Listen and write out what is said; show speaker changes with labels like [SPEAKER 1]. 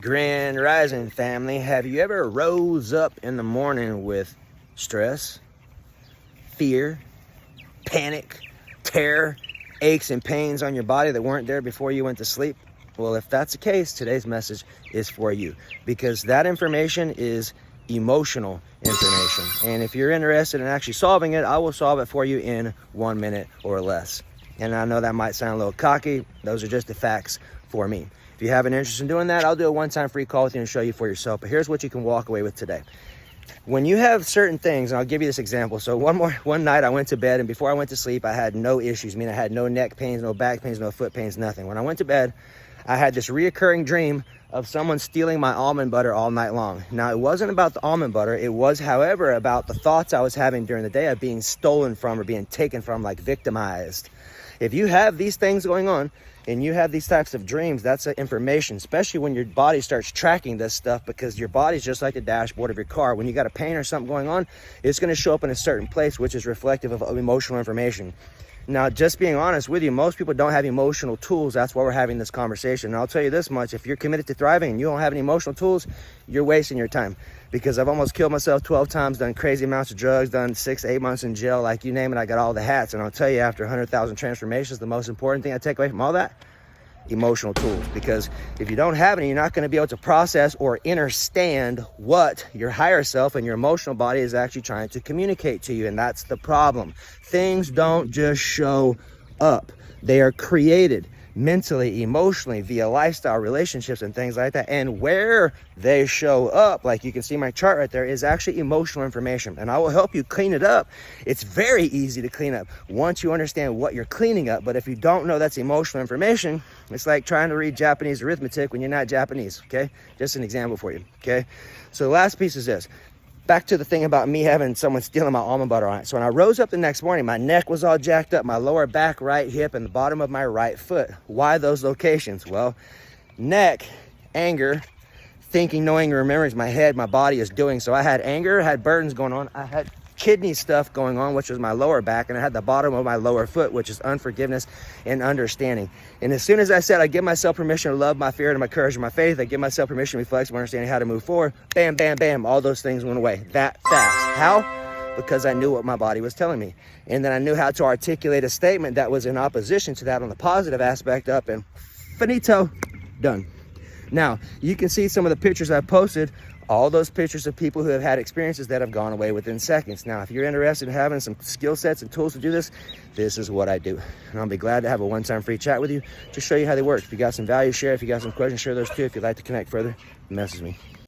[SPEAKER 1] Grand Rising family, have you ever rose up in the morning with stress, fear, panic, terror, aches and pains on your body that weren't there before you went to sleep? Well, if that's the case, today's message is for you, because that information is emotional information. And if you're interested in actually solving it, I will solve it for you in 1 minute or less. And I know that might sound a little cocky. Those are just the facts for me. If you have an interest in doing that, I'll do a one-time free call with you and show you for yourself. But here's what you can walk away with today. When you have certain things, and I'll give you this example. So one night I went to bed, and before I went to sleep, I had no issues. I mean, I had no neck pains, no back pains, no foot pains, nothing. When I went to bed, I had this reoccurring dream of someone stealing my almond butter all night long. Now, it wasn't about the almond butter. It was, however, about the thoughts I was having during the day of being stolen from or being taken from, like victimized. If you have these things going on and you have these types of dreams, that's information, especially when your body starts tracking this stuff, because your body's just like the dashboard of your car. When you got a pain or something going on, it's going to show up in a certain place, which is reflective of emotional information. Now, just being honest with you, most people don't have emotional tools. That's why we're having this conversation. And I'll tell you this much, if you're committed to thriving and you don't have any emotional tools, you're wasting your time. Because I've almost killed myself 12 times, done crazy amounts of drugs, done 6 to 8 months in jail, like you name it, I got all the hats. And I'll tell you, after 100,000 transformations, the most important thing I take away from all that, emotional tools. Because if you don't have any, you're not going to be able to process or understand what your higher self and your emotional body is actually trying to communicate to you. And that's the problem. Things don't just show up. They are created mentally, emotionally, via lifestyle, relationships, and things like that. And where they show up, like you can see my chart right there, is actually emotional information. And I will help you clean it up. It's very easy to clean up once you understand what you're cleaning up. But if you don't know that's emotional information, it's like trying to read Japanese arithmetic when you're not Japanese, okay? Just an example for you, okay? So the last piece is this. Back to the thing about me having someone stealing my almond butter on it. So when I rose up the next morning, my neck was all jacked up, my lower back, right hip, and the bottom of my right foot. Why those locations? Well, neck, anger, thinking, knowing, and remembering my head, my body is doing. So I had anger, had burdens going on. I had kidney stuff going on, which was my lower back, and I had the bottom of my lower foot, which is unforgiveness and understanding. And as soon as I said I give myself permission to love my fear and my courage and my faith, I give myself permission to reflect on understanding how to move forward, bam, bam, bam, all those things went away that fast. How? Because I knew what my body was telling me. And then I knew how to articulate a statement that was in opposition to that on the positive aspect up, and finito, done. Now, you can see some of the pictures I posted, all those pictures of people who have had experiences that have gone away within seconds. Now, if you're interested in having some skill sets and tools to do this, this is what I do. And I'll be glad to have a one-time free chat with you to show you how they work. If you got some value, share. If you got some questions, share those too. If you'd like to connect further, message me.